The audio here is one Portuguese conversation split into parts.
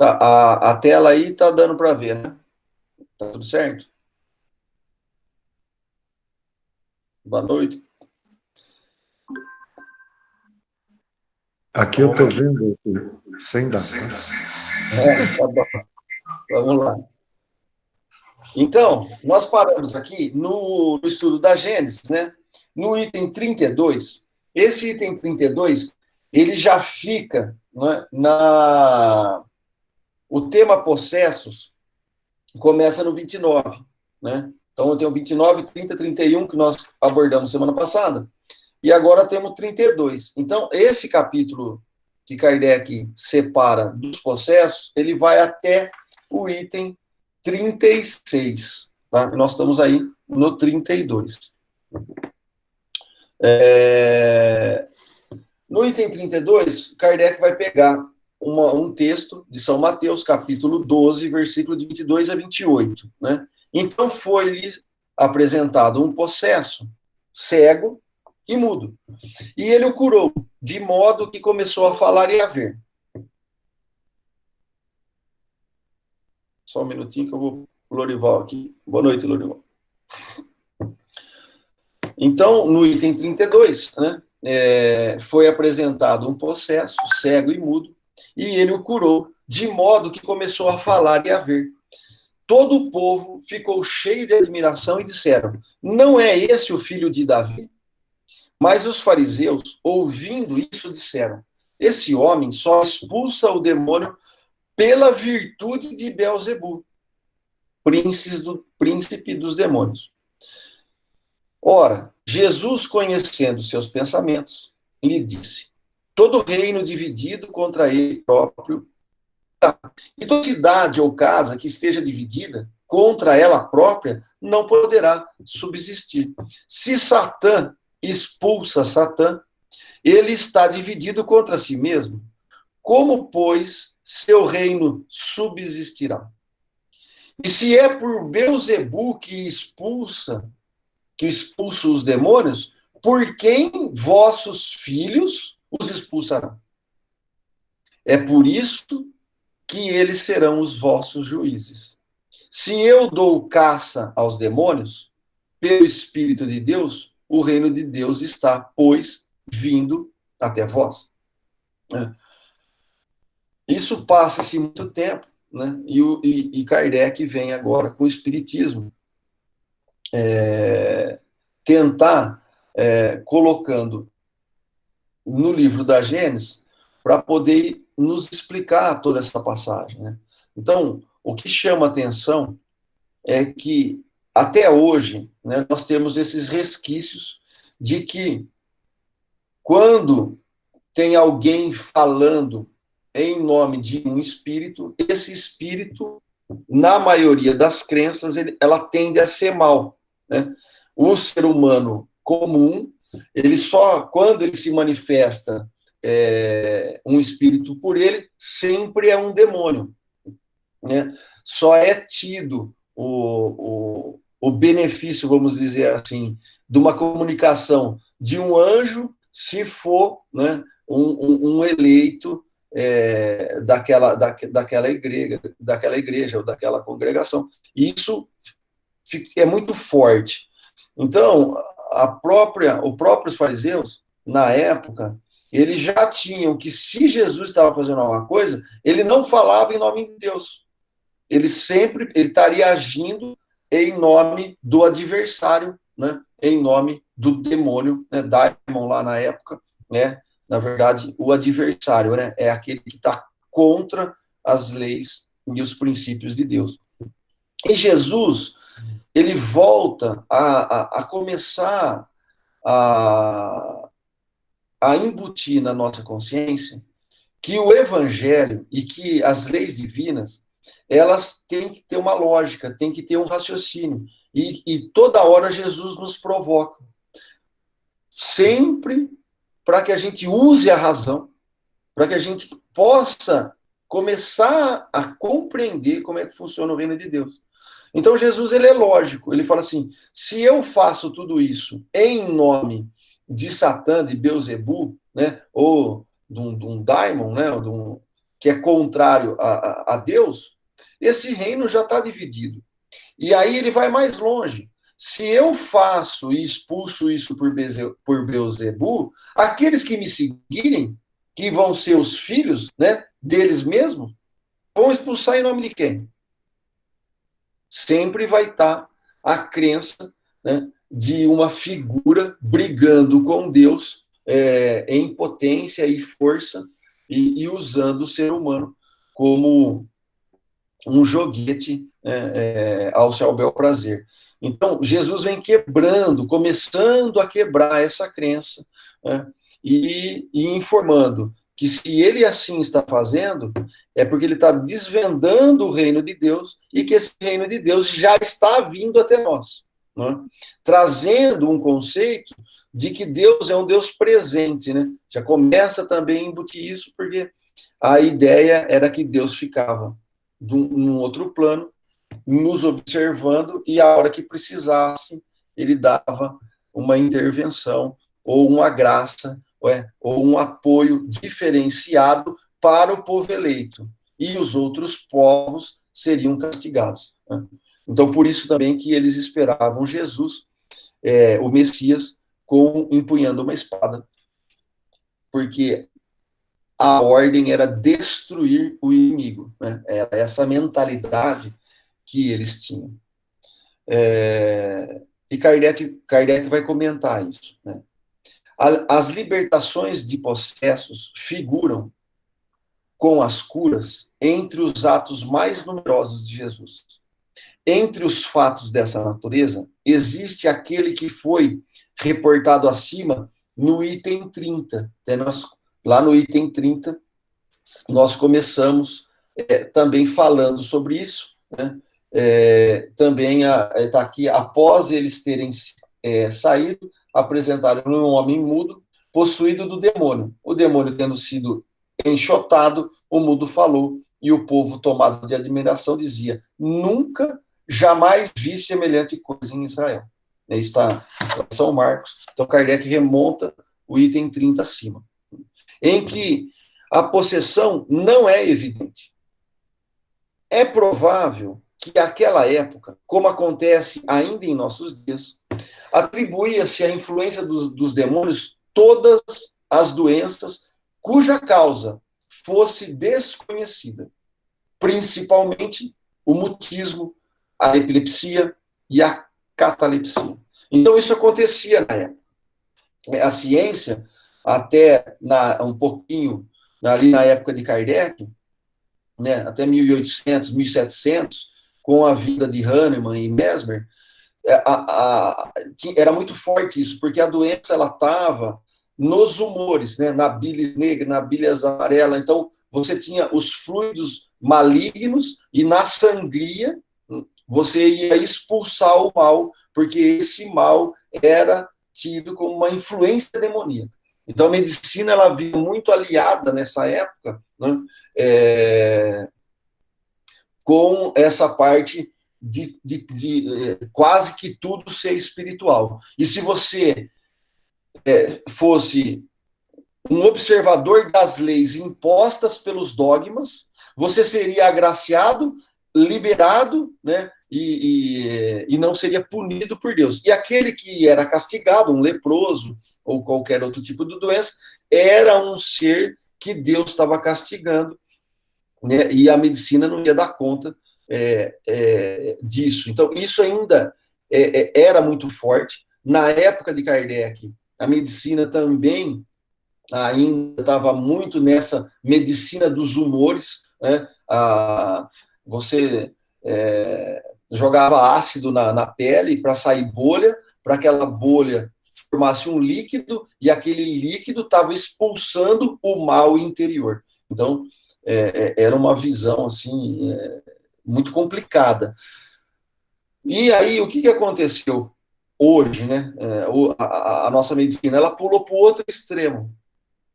Tá, a tela aí tá dando para ver, né? Tá tudo certo? Boa noite. Aqui Então, eu estou vamos vendo sem dar, né? tá bom. Vamos lá. Então, nós paramos aqui no estudo da Gênesis, né? No item 32. Esse item 32, ele já fica, né, o tema possessos começa no 29, né? Então, eu tenho 29, 30, 31 que nós abordamos semana passada. E agora temos 32. Então, esse capítulo que Kardec separa dos processos, ele vai até o item 36. Tá? Nós estamos aí no 32. No item 32, Kardec vai pegar um texto de São Mateus, capítulo 12, versículo de 22 a 28. Né? Então, foi-lhe apresentado um possesso cego e mudo. E ele o curou, de modo que começou a falar e a ver. Só um minutinho que eu vou pro Lorival aqui. Boa noite, Lorival. Então, no item 32, né, foi apresentado um processo cego e mudo, e ele o curou, de modo que começou a falar e a ver. Todo o povo ficou cheio de admiração e disseram: não é esse o filho de Davi? Mas os fariseus, ouvindo isso, disseram: esse homem só expulsa o demônio pela virtude de Beelzebul, príncipe dos demônios. Ora, Jesus, conhecendo seus pensamentos, lhe disse: todo reino dividido contra ele próprio, e toda cidade ou casa que esteja dividida contra ela própria, não poderá subsistir. Se Satã expulsa Satã, ele está dividido contra si mesmo. Como, pois, seu reino subsistirá? E se é por Beelzebul que expulsa os demônios, por quem vossos filhos os expulsarão? É por isso que eles serão os vossos juízes. Se eu dou caça aos demônios, pelo Espírito de Deus, o reino de Deus está, pois, vindo até vós. Isso passa-se muito tempo, né? E Kardec vem agora com o Espiritismo, tentar, colocando no livro da Gênesis, para poder nos explicar toda essa passagem. Né? Então, o que chama atenção é que, até hoje, né, nós temos esses resquícios de que, quando tem alguém falando em nome de um espírito, esse espírito, na maioria das crenças, ela tende a ser mal. Né? O ser humano comum, ele só, quando ele se manifesta um espírito por ele, sempre é um demônio. Né? Só é tido o benefício, vamos dizer assim, de uma comunicação de um anjo, se for, né, um eleito daquela igreja ou daquela congregação. E isso é muito forte. Então, os próprios fariseus, na época, eles já tinham que, se Jesus estava fazendo alguma coisa, ele não falava em nome de Deus. Ele estaria agindo em nome do adversário, né? Em nome do demônio, né? Daimon lá na época, né? Na verdade, o adversário, né? É aquele que está contra as leis e os princípios de Deus. E Jesus, ele volta a começar a, a embutir na nossa consciência que o evangelho e que as leis divinas, elas têm que ter uma lógica, têm que ter um raciocínio. E toda hora Jesus nos provoca. Sempre para que a gente use a razão, para que a gente possa começar a compreender como é que funciona o reino de Deus. Então Jesus, ele é lógico, ele fala assim: se eu faço tudo isso em nome de Satã, de Beelzebul, né, ou de um daimon, né, que é contrário a Deus, esse reino já está dividido. E aí ele vai mais longe. Se eu faço e expulso isso por Beelzebu, aqueles que me seguirem, que vão ser os filhos, né, deles mesmos, vão expulsar em nome de quem? Sempre vai estar a crença, né, de uma figura brigando com Deus em potência e força e usando o ser humano como um joguete ao seu bel prazer. Então, Jesus vem quebrando, começando a quebrar essa crença, né, e informando que se ele assim está fazendo, é porque ele está desvendando o reino de Deus e que esse reino de Deus já está vindo até nós, né, trazendo um conceito de que Deus é um Deus presente, né? Já começa também a embutir isso, porque a ideia era que Deus ficava num outro plano, nos observando, e a hora que precisasse, ele dava uma intervenção, ou uma graça, ou um apoio diferenciado para o povo eleito, e os outros povos seriam castigados. Né? Então, por isso também que eles esperavam Jesus, o Messias, empunhando uma espada, porque a ordem era destruir o inimigo, né? Era essa mentalidade que eles tinham. E Kardec vai comentar isso, né? As libertações de possessos figuram com as curas entre os atos mais numerosos de Jesus. Entre os fatos dessa natureza, existe aquele que foi reportado acima no item 30. Lá no item 30, nós começamos também falando sobre isso, né? Também está aqui, após eles terem saído, apresentaram um homem mudo, possuído do demônio. O demônio tendo sido enxotado, o mudo falou, e o povo, tomado de admiração, dizia: nunca, jamais vi semelhante coisa em Israel. Está em São Marcos. Então, Kardec remonta o item 30 acima, em que a possessão não é evidente. É provável que aquela época, como acontece ainda em nossos dias, atribuía-se à influência dos demônios todas as doenças cuja causa fosse desconhecida, principalmente o mutismo, a epilepsia e a catalepsia. Então, isso acontecia na época. A ciência, até um pouquinho ali na época de Kardec, né, até 1800, 1700, com a vida de Hahnemann e Mesmer, era muito forte isso, porque a doença ela estava nos humores, né, na bilis negra, na bilis amarela. Então, você tinha os fluidos malignos e na sangria você ia expulsar o mal, porque esse mal era tido como uma influência demoníaca. Então, a medicina ela vinha muito aliada nessa época, né, com essa parte de quase que tudo ser espiritual. E se você fosse um observador das leis impostas pelos dogmas, você seria agraciado, liberado, né, e não seria punido por Deus. E aquele que era castigado, um leproso ou qualquer outro tipo de doença, era um ser que Deus estava castigando, né, e a medicina não ia dar conta disso. Então, isso ainda era muito forte. Na época de Kardec, a medicina também ainda estava muito nessa medicina dos humores, né? Você jogava ácido na pele para sair bolha, para aquela bolha formasse um líquido, e aquele líquido estava expulsando o mal interior. Então, era uma visão assim muito complicada. E aí, o que aconteceu hoje, né? A nossa medicina, ela pulou para o outro extremo,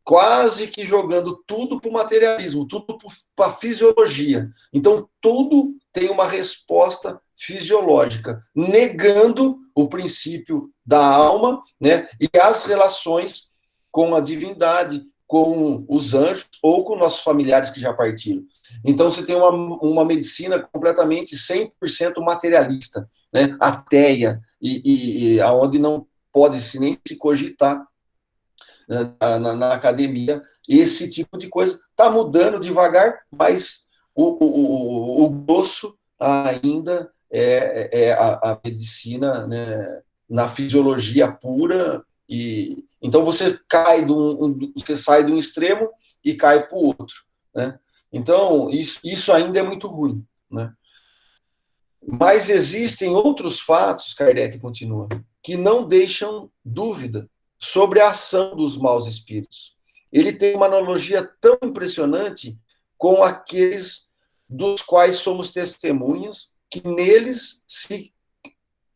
quase que jogando tudo para o materialismo, tudo para a fisiologia. Então, tudo tem uma resposta fisiológica, negando o princípio da alma, né, e as relações com a divindade, com os anjos ou com nossos familiares que já partiram. Então, você tem uma medicina completamente 100% materialista, né? Ateia, e onde não pode nem se cogitar, né, na academia esse tipo de coisa. Está mudando devagar, mas o grosso ainda é a medicina, né, na fisiologia pura. E então você você sai de um extremo e cai para o outro, né? Então isso ainda é muito ruim, né? Mas existem outros fatos, Kardec continua, que não deixam dúvida sobre a ação dos maus espíritos. Ele tem uma analogia tão impressionante com aqueles dos quais somos testemunhas, que neles se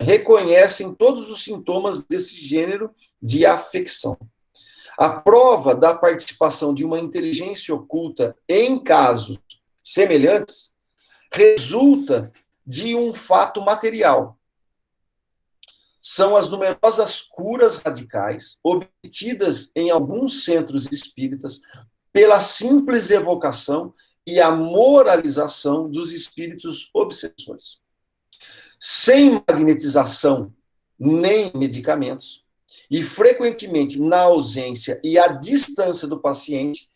reconhecem todos os sintomas desse gênero de afecção. A prova da participação de uma inteligência oculta em casos semelhantes resulta de um fato material. São as numerosas curas radicais obtidas em alguns centros espíritas pela simples evocação e a moralização dos espíritos obsessores. Sem magnetização nem medicamentos, e frequentemente na ausência e à distância do paciente,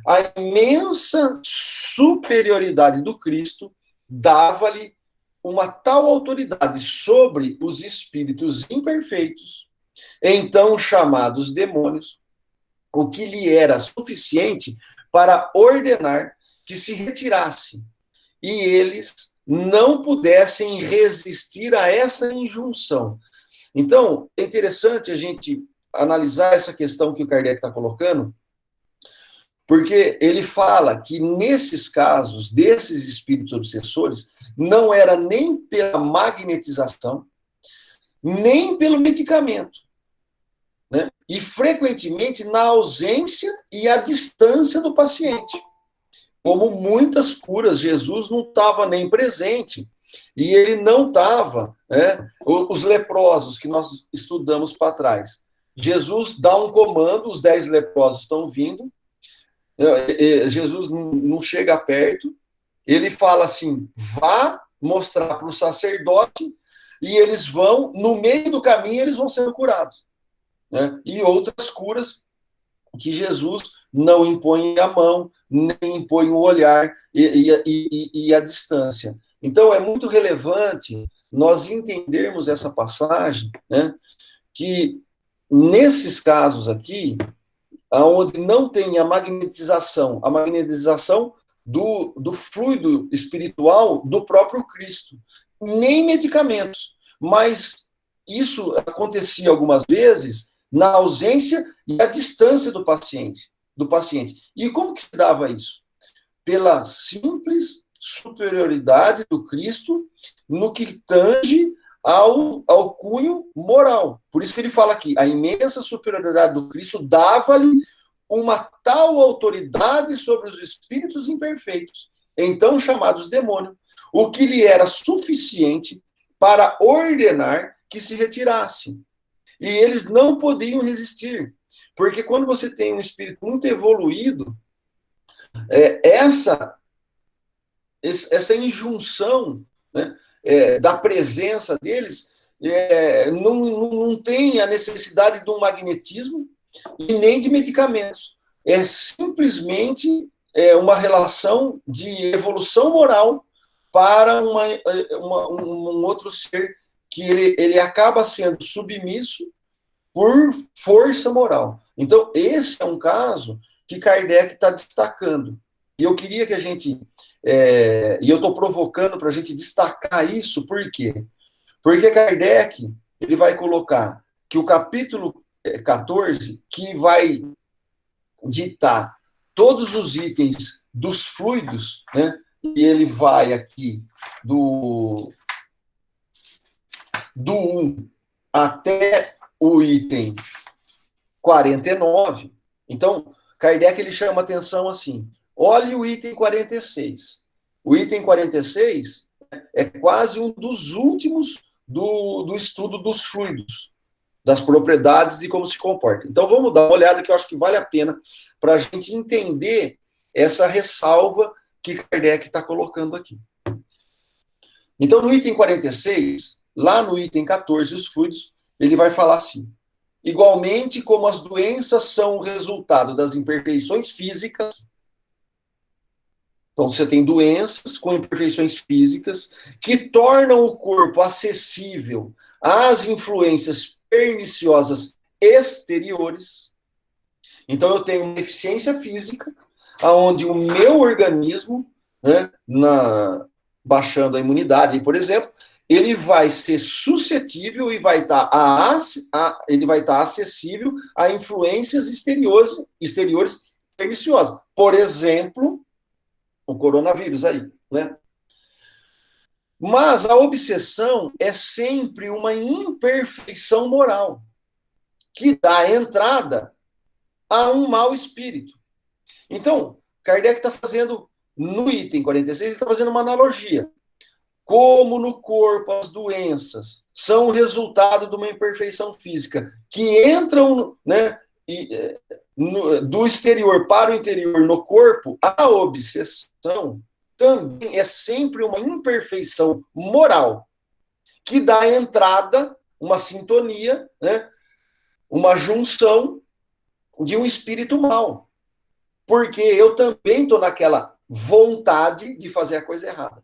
a imensa superioridade do Cristo dava-lhe uma tal autoridade sobre os espíritos imperfeitos, então chamados demônios, o que lhe era suficiente para ordenar que se retirasse, e eles não pudessem resistir a essa injunção. Então, é interessante a gente analisar essa questão que o Kardec está colocando, porque ele fala que nesses casos, desses espíritos obsessores, não era nem pela magnetização, nem pelo medicamento, né? E frequentemente na ausência e à distância do paciente. Como muitas curas, Jesus não estava nem presente, e ele não estava, né? Os leprosos que nós estudamos para trás. Jesus dá um comando, os 10 leprosos estão vindo, Jesus não chega perto, ele fala assim, vá mostrar para o sacerdote, e eles vão, no meio do caminho, eles vão sendo curados, né? E outras curas que Jesus não impõe a mão, nem impõe o olhar e a distância. Então, é muito relevante nós entendermos essa passagem, né, que nesses casos aqui, onde não tem a magnetização do fluido espiritual do próprio Cristo, nem medicamentos, mas isso acontecia algumas vezes na ausência e à distância do paciente. E como que se dava isso? Pela simples superioridade do Cristo no que tange ao cunho moral. Por isso que ele fala aqui, a imensa superioridade do Cristo dava-lhe uma tal autoridade sobre os espíritos imperfeitos, então chamados demônios, o que lhe era suficiente para ordenar que se retirasse. E eles não podiam resistir, porque quando você tem um espírito muito evoluído, essa injunção, né, da presença deles não tem a necessidade de um magnetismo e nem de medicamentos. É simplesmente uma relação de evolução moral para um outro ser que ele acaba sendo submisso por força moral. Então, esse é um caso que Kardec está destacando. E eu queria que a gente... e eu estou provocando para a gente destacar isso, por quê? Porque Kardec ele vai colocar que o capítulo 14, que vai ditar todos os itens dos fluidos, né? E ele vai aqui do 1 até o item 49. Então, Kardec ele chama atenção assim, olhe o item 46. O item 46 é quase um dos últimos do estudo dos fluidos. das propriedades de como se comporta. Então vamos dar uma olhada que eu acho que vale a pena para a gente entender essa ressalva que Kardec está colocando aqui. Então no item 46, lá no item 14, os fluidos, ele vai falar assim: igualmente como as doenças são o resultado das imperfeições físicas. Então, você tem doenças com imperfeições físicas que tornam o corpo acessível às influências perniciosas exteriores. Então, eu tenho uma deficiência física, onde o meu organismo, né, baixando a imunidade, por exemplo, ele vai ser suscetível e vai estar acessível a influências exteriores perniciosas. Por exemplo, o coronavírus aí, né? Mas a obsessão é sempre uma imperfeição moral que dá entrada a um mau espírito. Então, Kardec está fazendo, no item 46, ele está fazendo uma analogia. Como no corpo as doenças são o resultado de uma imperfeição física que entram, né, do exterior para o interior no corpo, a obsessão também é sempre uma imperfeição moral que dá entrada, uma sintonia, né, uma junção de um espírito mau. Porque eu também estou naquela vontade de fazer a coisa errada.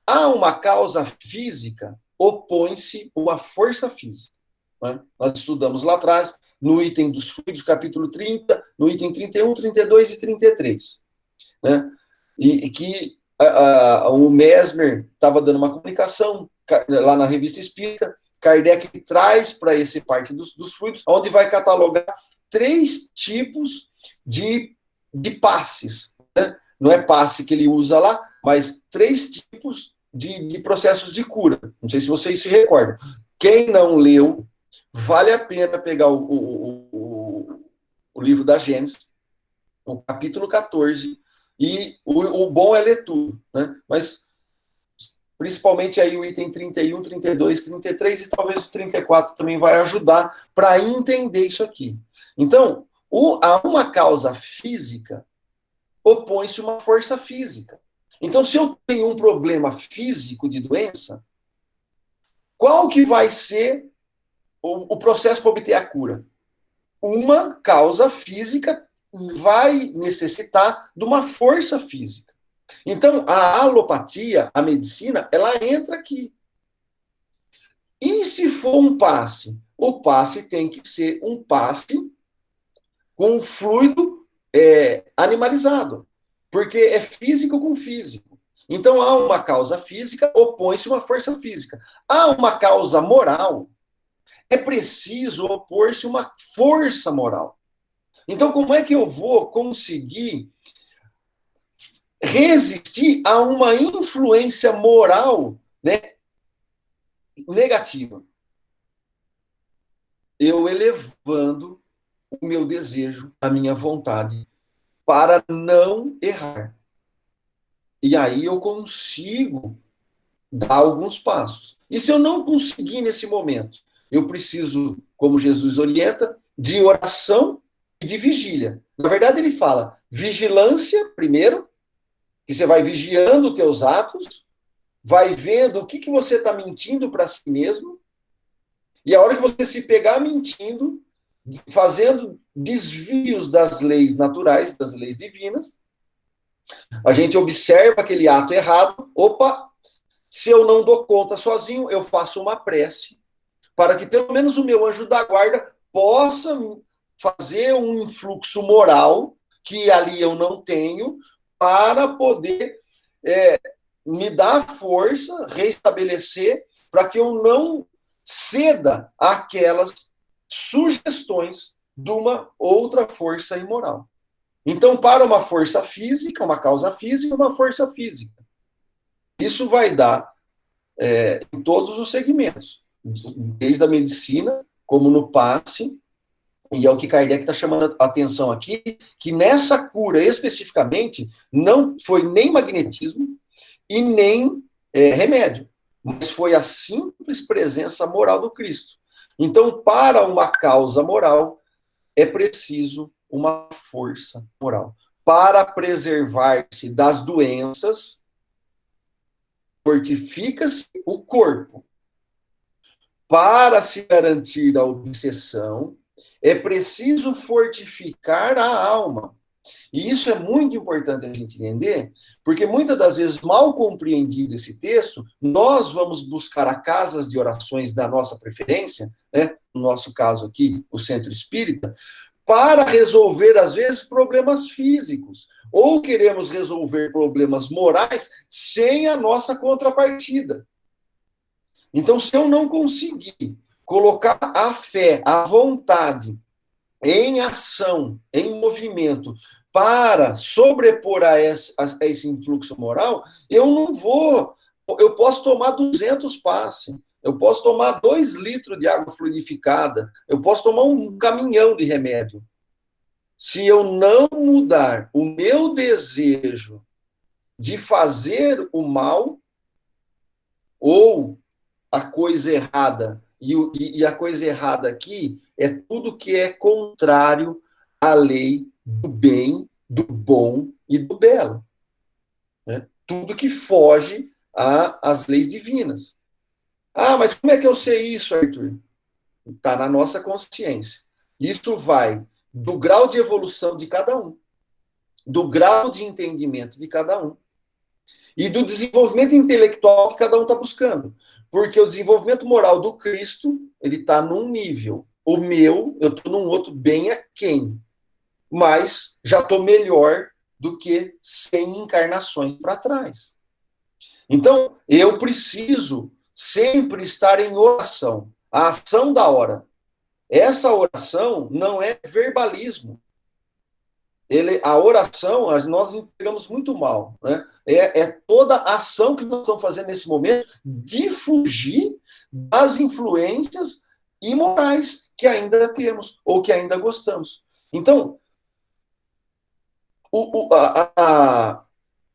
Há uma causa física, opõe-se uma força física. Né? Nós estudamos lá atrás, no item dos fluidos, capítulo 30, no item 31, 32 e 33. Né? E que o Mesmer estava dando uma comunicação lá na Revista Espírita, Kardec traz para esse parte dos fluidos, onde vai catalogar 3 tipos de passes. Né? Não é passe que ele usa lá, mas 3 tipos de processos de cura. Não sei se vocês se recordam. Quem não leu, vale a pena pegar o livro da Gênesis, o capítulo 14, e o bom é ler tudo, né? Mas principalmente aí o item 31, 32, 33 e talvez o 34 também vai ajudar para entender isso aqui. Então, a uma causa física opõe-se uma força física. Então, se eu tenho um problema físico de doença, qual que vai ser o processo para obter a cura? Uma causa física vai necessitar de uma força física. Então, a alopatia, a medicina, ela entra aqui. E se for um passe? O passe tem que ser um passe com fluido animalizado, porque é físico com físico. Então, há uma causa física, opõe-se uma força física. Há uma causa moral, é preciso opor-se uma força moral. Então, como é que eu vou conseguir resistir a uma influência moral, né, negativa? Eu elevando o meu desejo, a minha vontade, para não errar. E aí eu consigo dar alguns passos. E se eu não conseguir nesse momento, eu preciso, como Jesus orienta, de oração e de vigília. Na verdade, ele fala vigilância primeiro, que você vai vigiando os teus atos, vai vendo o que você está mentindo para si mesmo, e a hora que você se pegar mentindo, fazendo desvios das leis naturais, das leis divinas, a gente observa aquele ato errado, opa, se eu não dou conta sozinho, eu faço uma prece, para que pelo menos o meu anjo da guarda possa fazer um influxo moral, que ali eu não tenho, para poder me dar força, restabelecer, para que eu não ceda àquelas sugestões de uma outra força imoral. Então, para uma força física, uma causa física, uma força física. Isso vai dar em todos os segmentos, desde a medicina, como no passe, e é o que Kardec está chamando a atenção aqui, que nessa cura especificamente não foi nem magnetismo e nem remédio, mas foi a simples presença moral do Cristo. Então, para uma causa moral, é preciso uma força moral. Para preservar-se das doenças, fortifica-se o corpo. Para se garantir a obsessão, é preciso fortificar a alma. E isso é muito importante a gente entender, porque muitas das vezes, mal compreendido esse texto, nós vamos buscar a casas de orações da nossa preferência, né? No nosso caso aqui, o Centro Espírita, para resolver, às vezes, problemas físicos. Ou queremos resolver problemas morais sem a nossa contrapartida. Então, se eu não conseguir colocar a fé, a vontade em ação, em movimento, para sobrepor a esse influxo moral, eu não vou. Eu posso tomar 200 passes, eu posso tomar 2 litros de água fluidificada, eu posso tomar um caminhão de remédio. Se eu não mudar o meu desejo de fazer o mal, ou a coisa errada, e a coisa errada aqui é tudo que é contrário à lei do bem, do bom e do belo. Né? Tudo que foge às leis divinas. Ah, mas como é que eu sei isso, Arthur? Está na nossa consciência. Isso vai do grau de evolução de cada um, do grau de entendimento de cada um, e do desenvolvimento intelectual que cada um está buscando. Porque o desenvolvimento moral do Cristo, ele está num nível. O meu, eu estou num outro bem aquém. Mas já estou melhor do que 100 encarnações para trás. Então, eu preciso sempre estar em oração. A ação da hora. Essa oração não é verbalismo. A oração, nós entregamos muito mal. Né? É toda a ação que nós estamos fazendo nesse momento de fugir das influências imorais que ainda temos, ou que ainda gostamos. Então,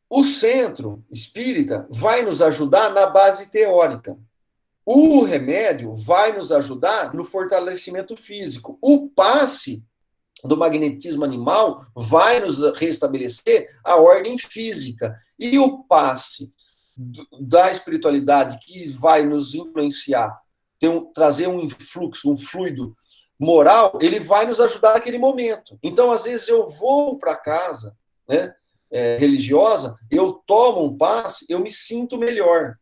o centro espírita vai nos ajudar na base teórica. O remédio vai nos ajudar no fortalecimento físico. O passe do magnetismo animal vai nos restabelecer a ordem física. E o passe da espiritualidade que vai nos influenciar, trazer um influxo, um fluido moral, ele vai nos ajudar naquele momento. Então, às vezes, eu vou para casa, né, religiosa, eu tomo um passe, eu me sinto melhor.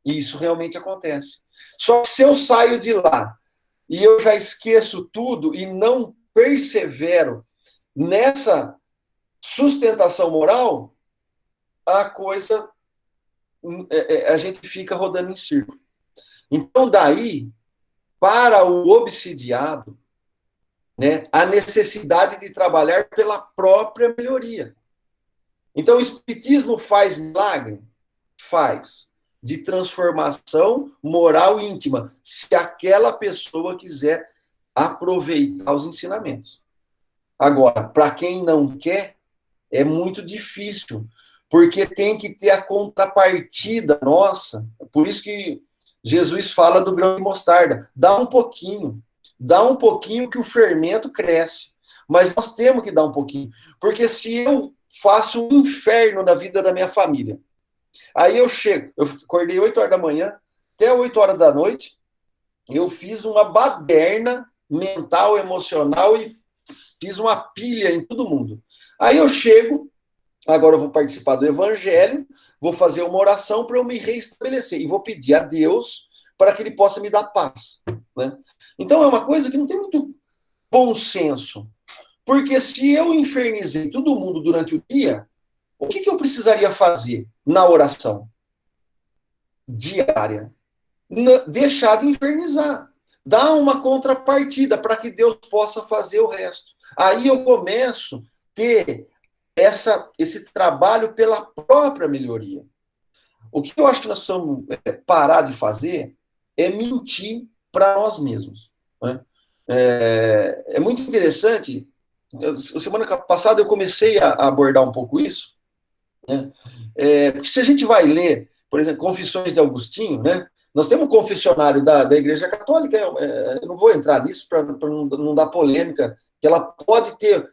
E isso realmente acontece. Só que se eu saio de lá e eu já esqueço tudo e não persevero nessa sustentação moral, a coisa, a gente fica rodando em círculo. Então, daí, para o obsidiado, né, a necessidade de trabalhar pela própria melhoria. Então, o Espiritismo faz milagre? Faz. De transformação moral íntima, se aquela pessoa quiser aproveitar os ensinamentos. Agora, para quem não quer, é muito difícil, porque tem que ter a contrapartida nossa. Por isso que Jesus fala do grão de mostarda. Dá um pouquinho que o fermento cresce. Mas nós temos que dar um pouquinho. Porque se eu faço um inferno na vida da minha família, aí eu acordei 8 horas da manhã, até 8 horas da noite, eu fiz uma baderna mental, emocional e fiz uma pilha em todo mundo. Aí eu chego, agora eu vou participar do evangelho, vou fazer uma oração para eu me reestabelecer e vou pedir a Deus para que ele possa me dar paz. Né? Então é uma coisa que não tem muito bom senso, porque se eu infernizei todo mundo durante o dia, o que eu precisaria fazer na oração diária? Deixar de infernizar. Dar uma contrapartida para que Deus possa fazer o resto. Aí eu começo a ter esse trabalho pela própria melhoria. O que eu acho que nós precisamos parar de fazer é mentir para nós mesmos. Né? É muito interessante. Semana passada eu comecei a abordar um pouco isso. Né? Porque se a gente vai ler, por exemplo, Confissões de Agostinho, né? Nós temos um confessionário da Igreja Católica, eu não vou entrar nisso para não dar polêmica, que ela pode ter,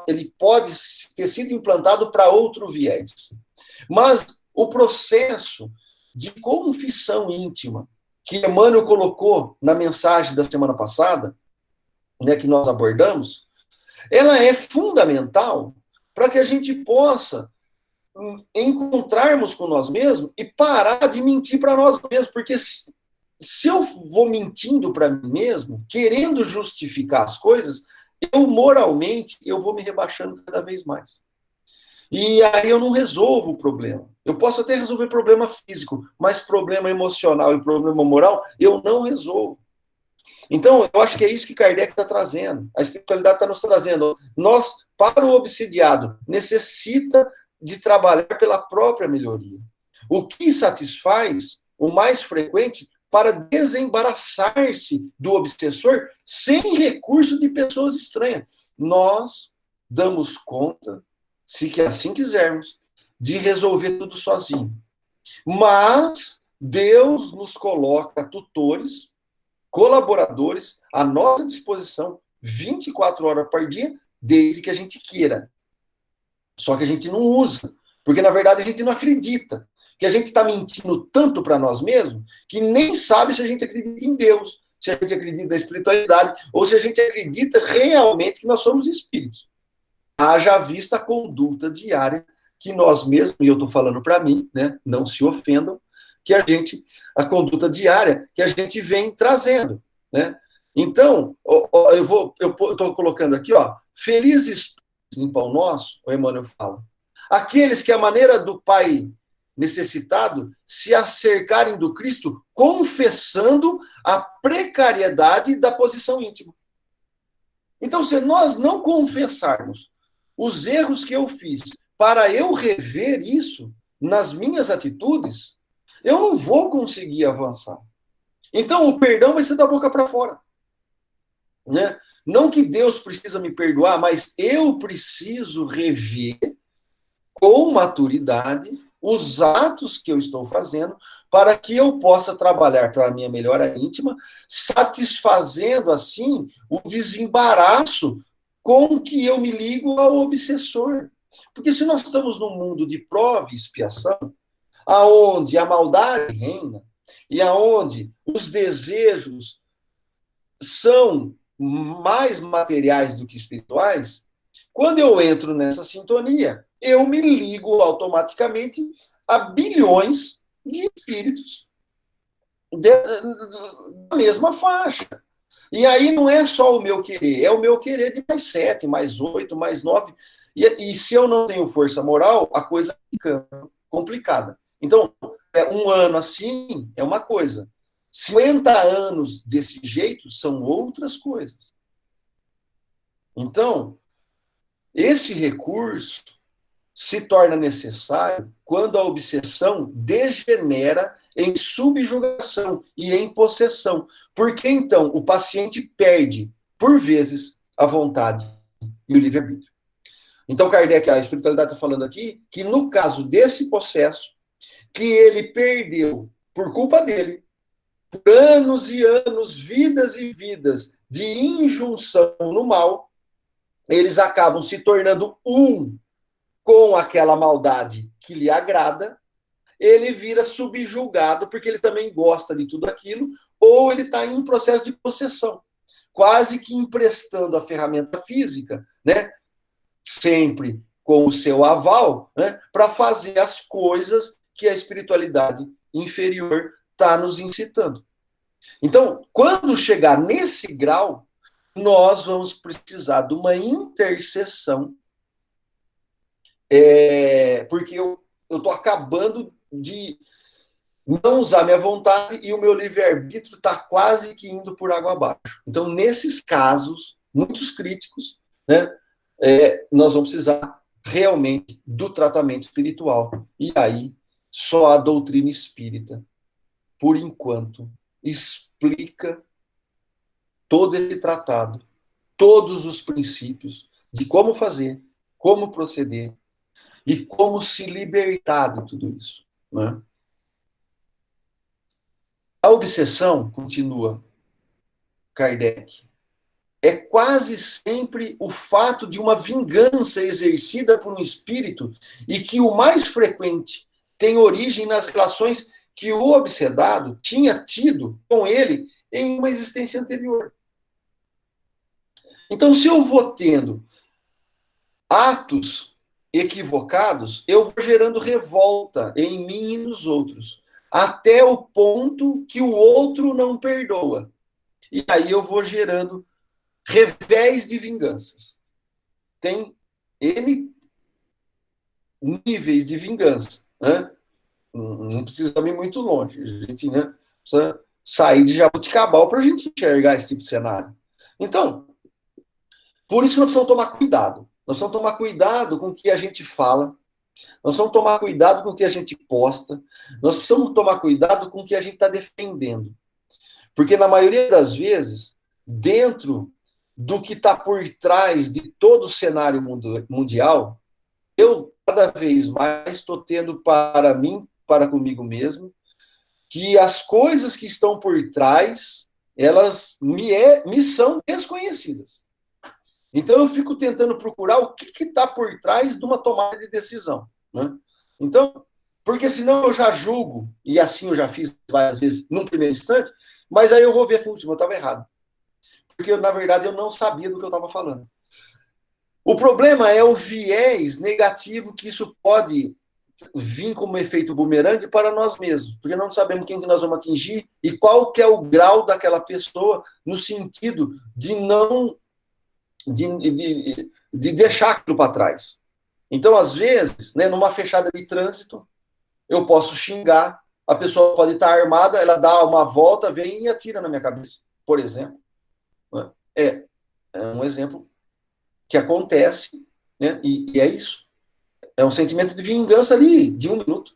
ele pode ter sido implantado para outro viés. Mas o processo de confissão íntima que Emmanuel colocou na mensagem da semana passada, né, que nós abordamos, ela é fundamental para que a gente possa encontrarmos com nós mesmos e parar de mentir para nós mesmos, porque se eu vou mentindo para mim mesmo, querendo justificar as coisas, eu moralmente eu vou me rebaixando cada vez mais. E aí eu não resolvo o problema. Eu posso até resolver problema físico, mas problema emocional e problema moral eu não resolvo. Então, eu acho que é isso que Kardec está trazendo. A espiritualidade está nos trazendo. Nós, para o obsidiado, necessita de trabalhar pela própria melhoria. O que satisfaz, o mais frequente, para desembaraçar-se do obsessor sem recurso de pessoas estranhas. Nós damos conta, se que assim quisermos, de resolver tudo sozinho. Mas Deus nos coloca tutores, colaboradores à nossa disposição 24 horas por dia, desde que a gente queira. Só que a gente não usa, porque na verdade a gente não acredita. Que a gente está mentindo tanto para nós mesmos que nem sabe se a gente acredita em Deus, se a gente acredita na espiritualidade, ou se a gente acredita realmente que nós somos espíritos. Haja vista a conduta diária que nós mesmos, e eu estou falando para mim, né, não se ofendam, que a conduta diária que a gente vem trazendo, né? Então, eu estou colocando aqui, ó, felizes em pão nosso, o Emmanuel fala, aqueles que a maneira do Pai necessitado se acercarem do Cristo, confessando a precariedade da posição íntima. Então, se nós não confessarmos os erros que eu fiz para eu rever isso nas minhas atitudes, eu não vou conseguir avançar. Então, o perdão vai ser da boca para fora. Né? Não que Deus precisa me perdoar, mas eu preciso rever com maturidade os atos que eu estou fazendo para que eu possa trabalhar para a minha melhora íntima, satisfazendo, assim, o desembaraço com que eu me ligo ao obsessor. Porque se nós estamos num mundo de prova e expiação, aonde a maldade reina e aonde os desejos são mais materiais do que espirituais, quando eu entro nessa sintonia, eu me ligo automaticamente a bilhões de espíritos da mesma faixa. E aí não é só o meu querer, é o meu querer de mais 7, mais 8, mais 9. E se eu não tenho força moral, a coisa fica complicada. Então, um ano assim é uma coisa. 50 anos desse jeito são outras coisas. Então, esse recurso se torna necessário quando a obsessão degenera em subjugação e em possessão. Porque então o paciente perde, por vezes, a vontade e o livre-arbítrio. Então, Kardec, a espiritualidade está falando aqui que no caso desse processo, que ele perdeu por culpa dele, por anos e anos, vidas e vidas de injunção no mal, eles acabam se tornando um com aquela maldade que lhe agrada, ele vira subjugado porque ele também gosta de tudo aquilo, ou ele está em um processo de possessão, quase que emprestando a ferramenta física, né, sempre com o seu aval, né, para fazer as coisas que a espiritualidade inferior está nos incitando. Então, quando chegar nesse grau, nós vamos precisar de uma intercessão, porque eu estou acabando de não usar minha vontade e o meu livre-arbítrio está quase que indo por água abaixo. Então, nesses casos, muitos críticos, né, nós vamos precisar realmente do tratamento espiritual. E aí, só a doutrina espírita, por enquanto, explica todo esse tratado, todos os princípios de como fazer, como proceder e como se libertar de tudo isso, né? A obsessão, continua Kardec, é quase sempre o fato de uma vingança exercida por um espírito e que o mais frequente tem origem nas relações que o obsedado tinha tido com ele em uma existência anterior. Então, se eu vou tendo atos equivocados, eu vou gerando revolta em mim e nos outros, até o ponto que o outro não perdoa. E aí eu vou gerando revés de vinganças. Tem N níveis de vingança, né? Não precisa ir muito longe. A gente, né, precisa sair de Jabuticabal para a gente enxergar esse tipo de cenário. Então, por isso nós precisamos tomar cuidado. Nós precisamos tomar cuidado com o que a gente fala. Nós precisamos tomar cuidado com o que a gente posta. Nós precisamos tomar cuidado com o que a gente está defendendo. Porque, na maioria das vezes, dentro do que está por trás de todo o cenário mundial, eu, cada vez mais, estou tendo para mim, para comigo mesmo, que as coisas que estão por trás, elas me são desconhecidas. Então, eu fico tentando procurar o que está por trás de uma tomada de decisão. Né? Então, porque senão eu já julgo, e assim eu já fiz várias vezes, num primeiro instante, mas aí eu vou ver, eu estava errado. Porque, na verdade, eu não sabia do que eu estava falando. O problema é o viés negativo que isso pode vir como efeito bumerangue para nós mesmos, porque não sabemos quem que nós vamos atingir e qual que é o grau daquela pessoa no sentido de não de deixar aquilo para trás. Então, às vezes, né, numa fechada de trânsito, eu posso xingar, a pessoa pode estar armada, ela dá uma volta, vem e atira na minha cabeça, por exemplo. É um exemplo que acontece, né, e é isso. É um sentimento de vingança ali, de 1 minuto.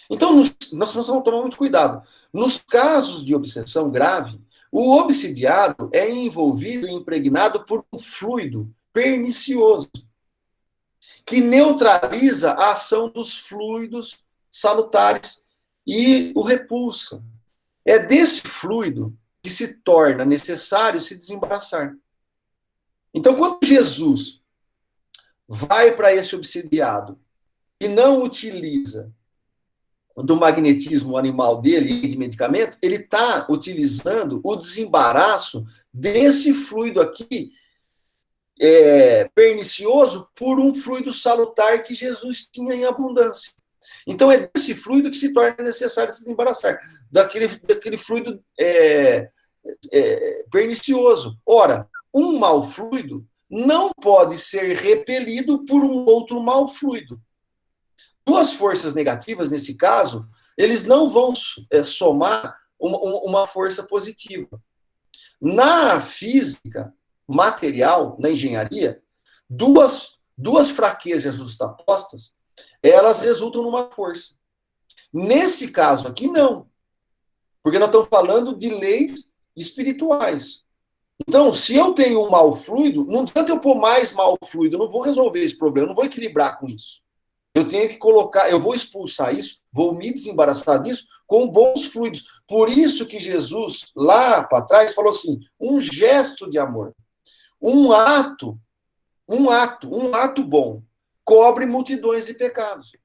Então, nós precisamos tomar muito cuidado. Nos casos de obsessão grave, o obsidiado é envolvido e impregnado por um fluido pernicioso que neutraliza a ação dos fluidos salutares e o repulsa. É desse fluido que se torna necessário se desembaraçar. Então, quando Jesus vai para esse obsidiado e não utiliza do magnetismo animal dele e de medicamento, ele está utilizando o desembaraço desse fluido aqui pernicioso por um fluido salutar que Jesus tinha em abundância. Então é desse fluido que se torna necessário se desembaraçar, daquele fluido pernicioso. Ora, um mau fluido não pode ser repelido por um outro mau fluido. Duas forças negativas, nesse caso, eles não vão somar uma força positiva. Na física material, na engenharia, duas fraquezas justapostas, elas resultam numa força. Nesse caso aqui, não. Porque nós estamos falando de leis espirituais. Então, se eu tenho um mau fluido, não adianta eu pôr mais mau fluido, eu não vou resolver esse problema, eu não vou equilibrar com isso. Eu tenho que colocar, eu vou expulsar isso, vou me desembaraçar disso com bons fluidos. Por isso que Jesus, lá para trás, falou assim, um gesto de amor, um ato bom, cobre multidões de pecados.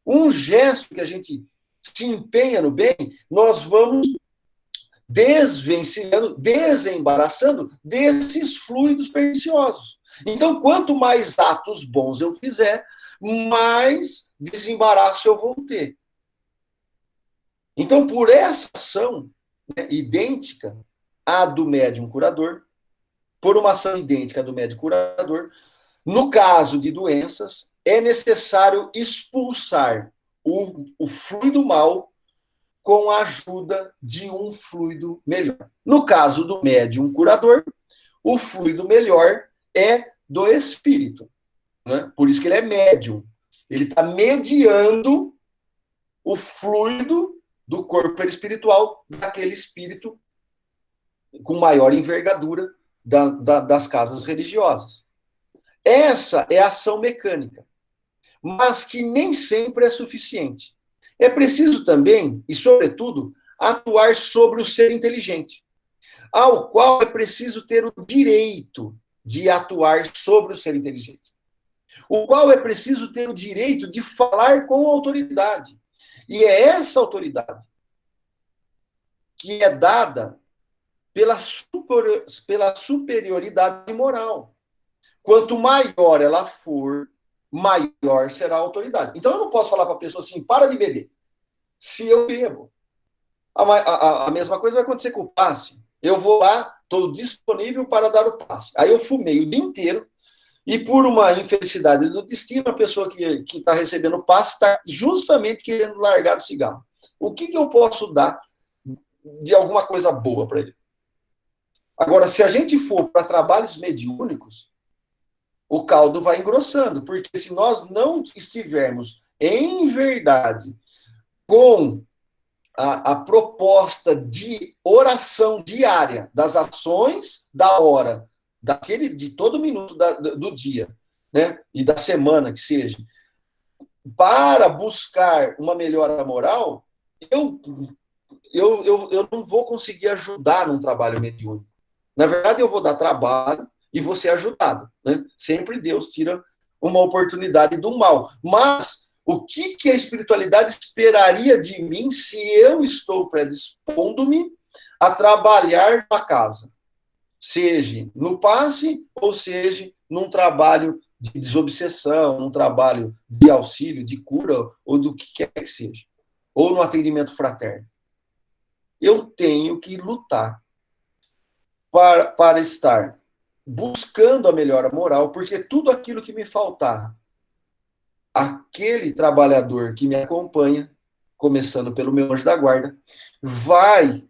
Um gesto que a gente se empenha no bem, nós vamos desvencilhando, desembaraçando desses fluidos perniciosos. Então, quanto mais atos bons eu fizer, mais desembaraço eu vou ter. Então, por essa ação, né, idêntica à do médium curador, por uma ação idêntica à do médium curador, no caso de doenças, é necessário expulsar o fluido mal com a ajuda de um fluido melhor. No caso do médium curador, o fluido melhor é do espírito. Né? Por isso que ele é médium. Ele está mediando o fluido do corpo perispiritual daquele espírito com maior envergadura das casas religiosas. Essa é a ação mecânica, mas que nem sempre é suficiente. É preciso também, e sobretudo, atuar sobre o ser inteligente, ao qual é preciso ter o direito de atuar sobre o ser inteligente, o qual é preciso ter o direito de falar com autoridade. E é essa autoridade que é dada pela superioridade moral. Quanto maior ela for, maior será a autoridade. Então eu não posso falar para a pessoa assim, para de beber, se eu bebo. A mesma coisa vai acontecer com o passe. Eu vou lá, estou disponível para dar o passe. Aí eu fumei o dia inteiro, e por uma infelicidade do destino, a pessoa que está recebendo o passe está justamente querendo largar do cigarro. O que eu posso dar de alguma coisa boa para ele? Agora, se a gente for para trabalhos mediúnicos, o caldo vai engrossando, porque se nós não estivermos em verdade com a proposta de oração diária das ações da hora, de todo minuto do dia, né, e da semana que seja, para buscar uma melhora moral, eu não vou conseguir ajudar num trabalho mediúnico. Na verdade, eu vou dar trabalho e vou ser ajudado, né? Sempre Deus tira uma oportunidade do mal. Mas o que a espiritualidade esperaria de mim se eu estou predispondo-me a trabalhar na casa? Seja no passe ou seja num trabalho de desobsessão, num trabalho de auxílio, de cura, ou do que quer que seja. Ou no atendimento fraterno. Eu tenho que lutar para estar buscando a melhora moral, porque tudo aquilo que me faltar, aquele trabalhador que me acompanha, começando pelo meu anjo da guarda, vai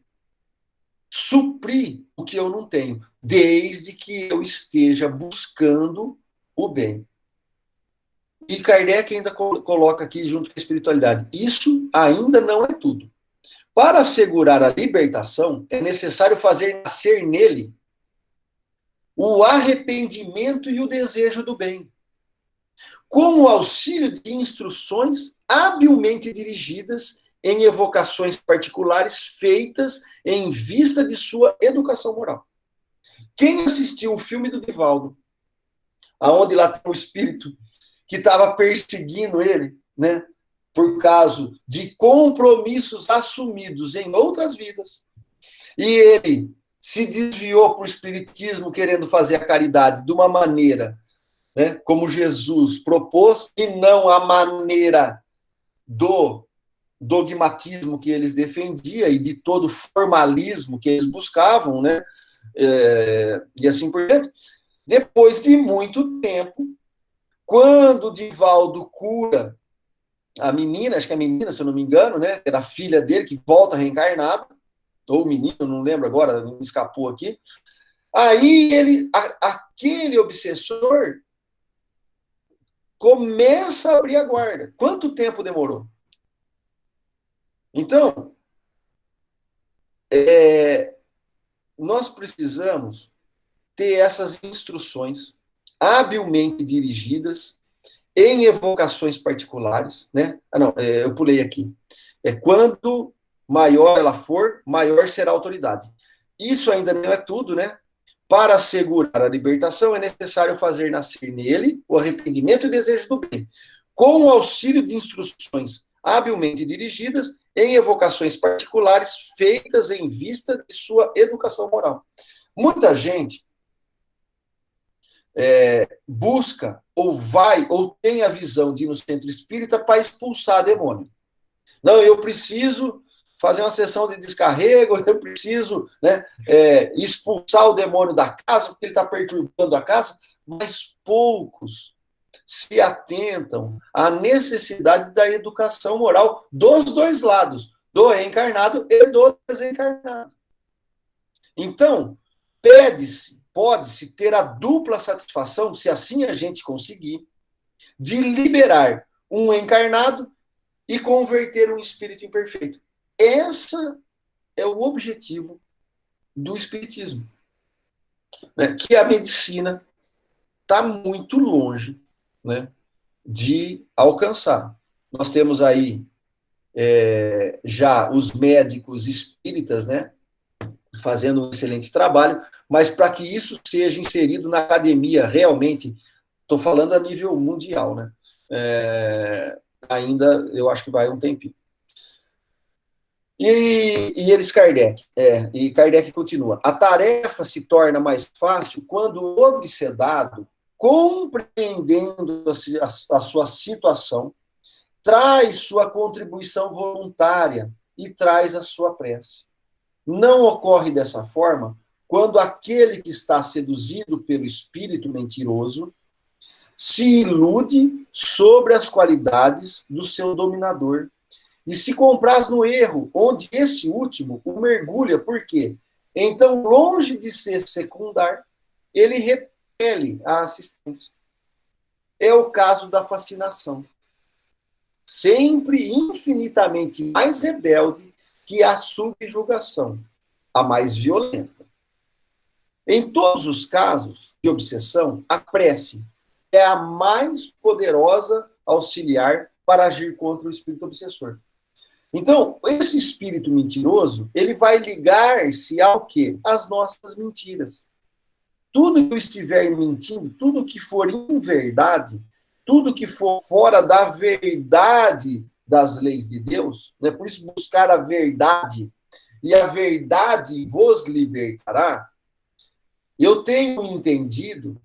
suprir o que eu não tenho, desde que eu esteja buscando o bem. E Kardec ainda coloca aqui junto com a espiritualidade, isso ainda não é tudo. Para assegurar a libertação, é necessário fazer nascer nele o arrependimento e o desejo do bem, com o auxílio de instruções habilmente dirigidas em evocações particulares feitas em vista de sua educação moral. Quem assistiu o filme do Divaldo, aonde lá tem o espírito que estava perseguindo ele, né, por causa de compromissos assumidos em outras vidas, e ele se desviou para o espiritismo querendo fazer a caridade de uma maneira, né, como Jesus propôs, e não a maneira do dogmatismo que eles defendiam e de todo formalismo que eles buscavam, né, e assim por diante. Depois de muito tempo, quando Divaldo cura a menina, acho que é a menina, se eu não me engano, né, era a filha dele, que volta reencarnada, ou o menino, não lembro agora, me escapou aqui. Aí aquele obsessor começa a abrir a guarda. Quanto tempo demorou? Então, nós precisamos ter essas instruções habilmente dirigidas em evocações particulares, né? Eu pulei aqui. Quando maior ela for, maior será a autoridade. Isso ainda não é tudo, né? Para assegurar a libertação, é necessário fazer nascer nele o arrependimento e o desejo do bem, com o auxílio de instruções habilmente dirigidas em evocações particulares feitas em vista de sua educação moral. Muita gente busca ou vai ou tem a visão de ir no centro espírita para expulsar demônio. Não, eu preciso fazer uma sessão de descarrego, eu preciso, né, expulsar o demônio da casa, porque ele está perturbando a casa, mas poucos se atentam à necessidade da educação moral dos dois lados, do reencarnado e do desencarnado. Então, pode-se ter a dupla satisfação, se assim a gente conseguir, de liberar um encarnado e converter um espírito imperfeito. Esse é o objetivo do espiritismo, né? Que a medicina está muito longe, né, de alcançar. Nós temos aí já os médicos espíritas, né, fazendo um excelente trabalho, mas para que isso seja inserido na academia realmente, estou falando a nível mundial, né, ainda eu acho que vai um tempinho. E eles Kardec, e Kardec continua, a tarefa se torna mais fácil quando o obsedado, compreendendo a sua situação, traz sua contribuição voluntária e traz a sua prece. Não ocorre dessa forma quando aquele que está seduzido pelo espírito mentiroso se ilude sobre as qualidades do seu dominador e se compraz no erro, onde esse último o mergulha. Por quê? Então, longe de ser secundar, ele repele a assistência. É o caso da fascinação. Sempre infinitamente mais rebelde que a subjugação, a mais violenta. Em todos os casos de obsessão, a prece é a mais poderosa auxiliar para agir contra o espírito obsessor. Então, esse espírito mentiroso, ele vai ligar-se ao quê? Às nossas mentiras. Tudo que eu estiver mentindo, tudo que for inverdade, tudo que for fora da verdade das leis de Deus, né? Por isso buscar a verdade, e a verdade vos libertará. Eu tenho entendido,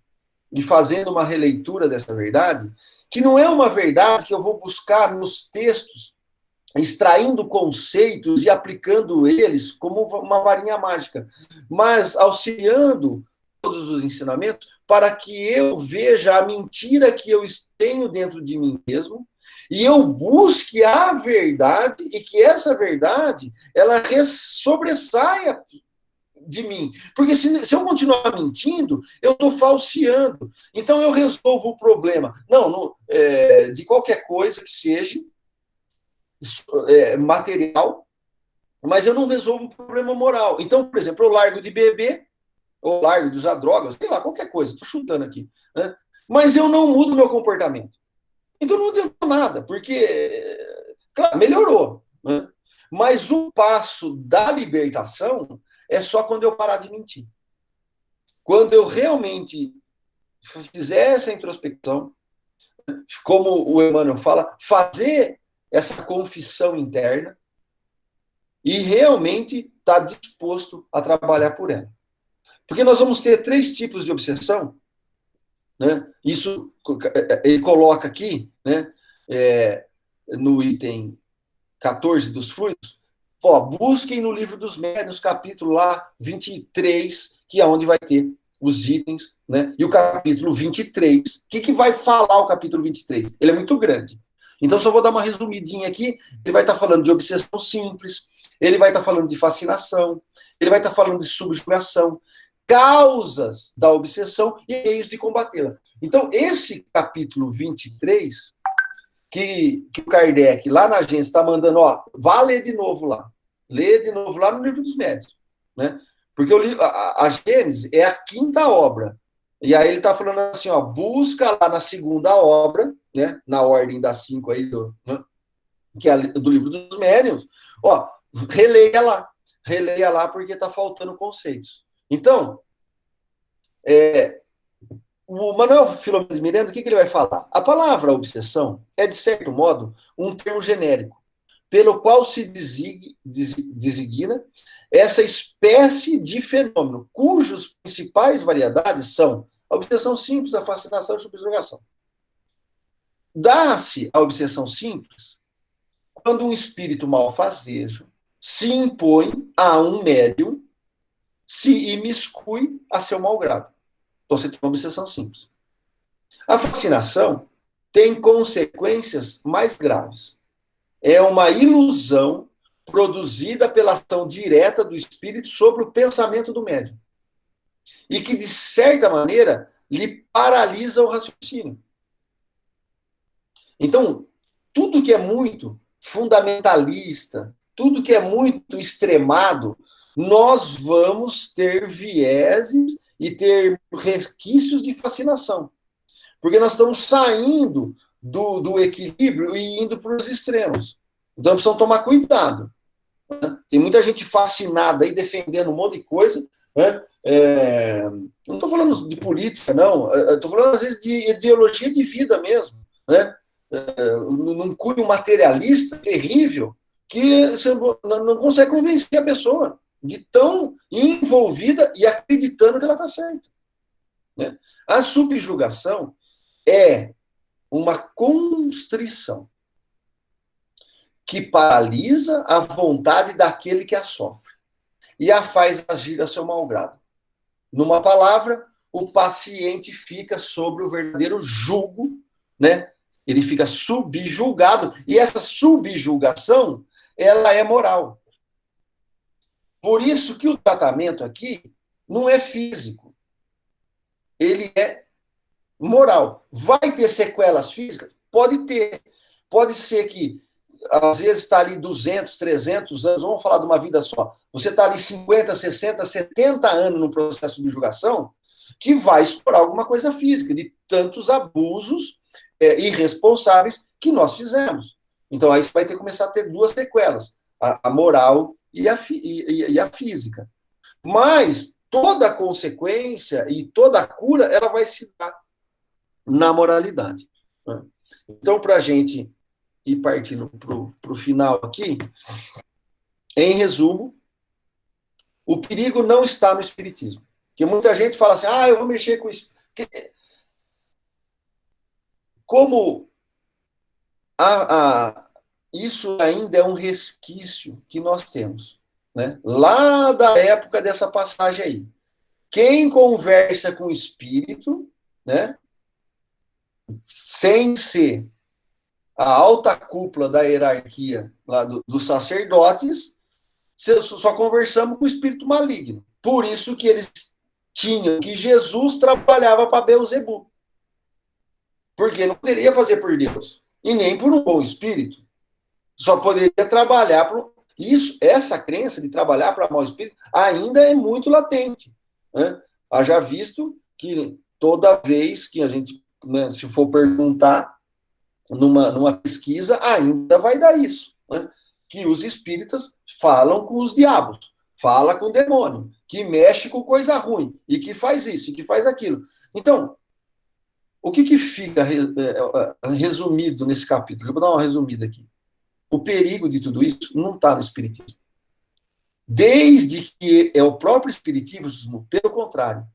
e fazendo uma releitura dessa verdade, que não é uma verdade que eu vou buscar nos textos, extraindo conceitos e aplicando eles como uma varinha mágica, mas auxiliando todos os ensinamentos para que eu veja a mentira que eu tenho dentro de mim mesmo e eu busque a verdade e que essa verdade ela sobressaia de mim. Porque se eu continuar mentindo, eu estou falseando. Então eu resolvo o problema. Não, de qualquer coisa que seja, material, mas eu não resolvo o problema moral. Então, por exemplo, eu largo de beber, ou largo de usar drogas, sei lá, qualquer coisa, estou chutando aqui, né? Mas eu não mudo meu comportamento. Então não adiantou nada, porque, claro, melhorou, né? Mas o passo da libertação é só quando eu parar de mentir. Quando eu realmente fizer essa introspecção, como o Emmanuel fala, fazer essa confissão interna e realmente estar disposto a trabalhar por ela. Porque nós vamos ter 3 tipos de obsessão, né? Isso ele coloca aqui, né, no item 14 dos fluidos. Busquem no livro dos médiuns, capítulo lá 23, que é onde vai ter os itens, né? E o capítulo 23, o que vai falar o capítulo 23? Ele é muito grande. Então, só vou dar uma resumidinha aqui. Ele vai estar falando de obsessão simples, ele vai estar falando de fascinação, ele vai estar falando de subjugação, causas da obsessão e meios de combatê-la. Então, esse capítulo 23, que o Kardec, lá na agência, está mandando, vá ler de novo lá. Lê de novo lá no Livro dos Médiuns, né? Porque a Gênese é a 5ª obra. E aí ele está falando assim, busca lá na 2ª obra, né? Na ordem das 5 aí, né? Que é do Livro dos Médiuns, releia lá porque está faltando conceitos. Então, o Manuel Filomeno de Miranda, o que ele vai falar? A palavra obsessão é, de certo modo, um termo genérico, pelo qual se designa essa espécie de fenômeno, cujos principais variedades são a obsessão simples, a fascinação e a subjugação. Dá-se a obsessão simples quando um espírito malfazejo se impõe a um médium, se imiscui a seu mau grado. Então você tem uma obsessão simples. A fascinação tem consequências mais graves. É uma ilusão produzida pela ação direta do espírito sobre o pensamento do médium. E que, de certa maneira, lhe paralisa o raciocínio. Então, tudo que é muito fundamentalista, tudo que é muito extremado, nós vamos ter vieses e ter resquícios de fascinação. Porque nós estamos saindo do equilíbrio e indo para os extremos. Então, precisamos tomar cuidado. Né? Tem muita gente fascinada aí, defendendo um monte de coisa, né? Não estou falando de política, não. Estou falando, às vezes, de ideologia de vida mesmo, né? Num cunho materialista terrível, que você não consegue convencer a pessoa de tão envolvida e acreditando que ela está certa. Né? A subjugação é uma constrição que paralisa a vontade daquele que a sofre e a faz agir a seu malgrado. Numa palavra, o paciente fica sobre o verdadeiro jugo, né? Ele fica subjugado, e essa subjugação, ela é moral. Por isso que o tratamento aqui não é físico, ele é moral. Vai ter sequelas físicas? Pode ter. Pode ser que, às vezes, está ali 200, 300 anos, vamos falar de uma vida só. Você está ali 50, 60, 70 anos no processo de subjugação, que vai explorar alguma coisa física, de tantos abusos irresponsáveis que nós fizemos. Então, aí você vai ter que começar a ter duas sequelas, a moral e a física. Mas toda a consequência e toda a cura, ela vai se dar na moralidade. Né? Então, para a gente ir partindo para o final aqui, em resumo, o perigo não está no espiritismo. Porque muita gente fala assim, eu vou mexer com isso. Como isso ainda é um resquício que nós temos, né? Lá da época dessa passagem aí. Quem conversa com o espírito, né, sem ser a alta cúpula da hierarquia lá dos sacerdotes, só conversamos com o espírito maligno. Por isso que eles tinham que Jesus trabalhava para Beelzebu. Porque não poderia fazer por Deus. E nem por um bom espírito. Só poderia trabalhar por... Essa crença de trabalhar para mau espírito ainda é muito latente. Né? Haja visto que toda vez que a gente, né, se for perguntar numa pesquisa, ainda vai dar isso. Né? Que os espíritas falam com os diabos, fala com o demônio, que mexe com coisa ruim, e que faz isso, e que faz aquilo. Então, o que fica resumido nesse capítulo? Eu vou dar uma resumida aqui. O perigo de tudo isso não está no espiritismo. Desde que é o próprio espiritismo, pelo contrário,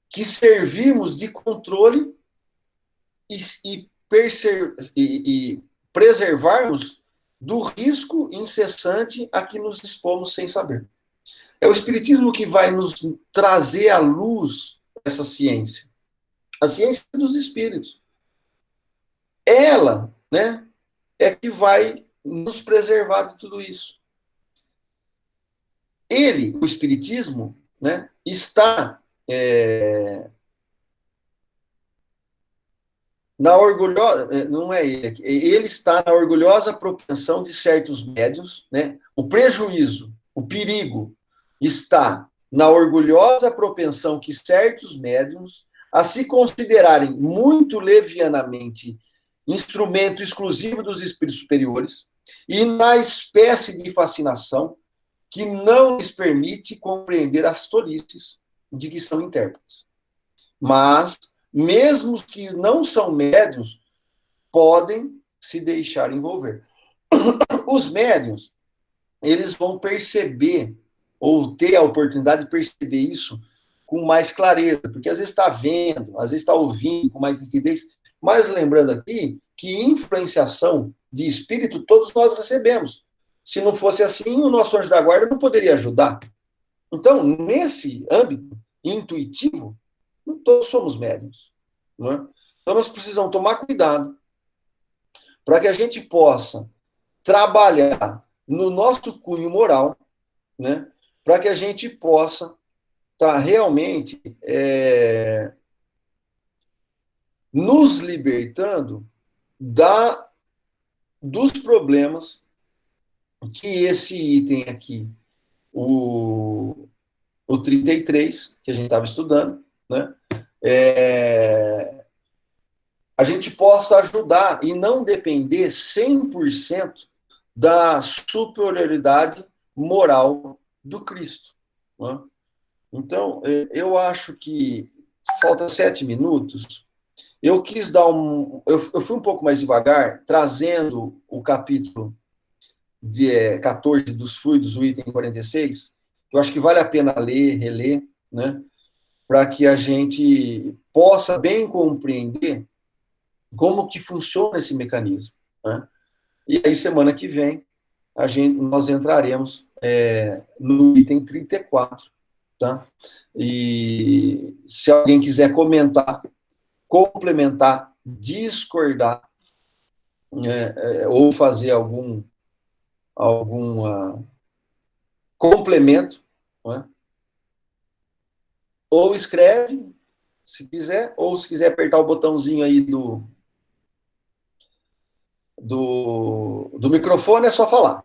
que servimos de controle e preservarmos do risco incessante a que nos expomos sem saber. É o espiritismo que vai nos trazer à luz essa ciência. A ciência dos espíritos. Ela, né, é que vai nos preservar de tudo isso. Ele, o espiritismo, né, está na orgulhosa, não é ele está na orgulhosa propensão de certos médiuns, né? O prejuízo, o perigo está na orgulhosa propensão que certos médiuns a se considerarem muito levianamente instrumento exclusivo dos espíritos superiores e na espécie de fascinação que não lhes permite compreender as tolices de que são intérpretes. Mas mesmo os que não são médiuns, podem se deixar envolver. Os médiuns, eles vão perceber, ou ter a oportunidade de perceber isso com mais clareza, porque às vezes está vendo, às vezes está ouvindo com mais nitidez, mas lembrando aqui que influenciação de espírito todos nós recebemos. Se não fosse assim, o nosso anjo da guarda não poderia ajudar. Então, nesse âmbito intuitivo, todos somos médiuns. Não é? Então, nós precisamos tomar cuidado para que a gente possa trabalhar no nosso cunho moral, né? Para que a gente possa estar realmente nos libertando dos problemas que esse item aqui, o 33, que a gente estava estudando, né? A gente possa ajudar e não depender 100% da superioridade moral do Cristo. Né? Então, eu acho que falta 7 minutos. Eu quis dar eu fui um pouco mais devagar, trazendo o capítulo 14 dos fluidos, o item 46, que eu acho que vale a pena ler, reler, né? Para que a gente possa bem compreender como que funciona esse mecanismo. Né? E aí, semana que vem, nós entraremos no item 34. Tá? E se alguém quiser comentar, complementar, discordar, ou fazer algum complemento, né? Ou escreve, se quiser, ou se quiser apertar o botãozinho aí do microfone, é só falar.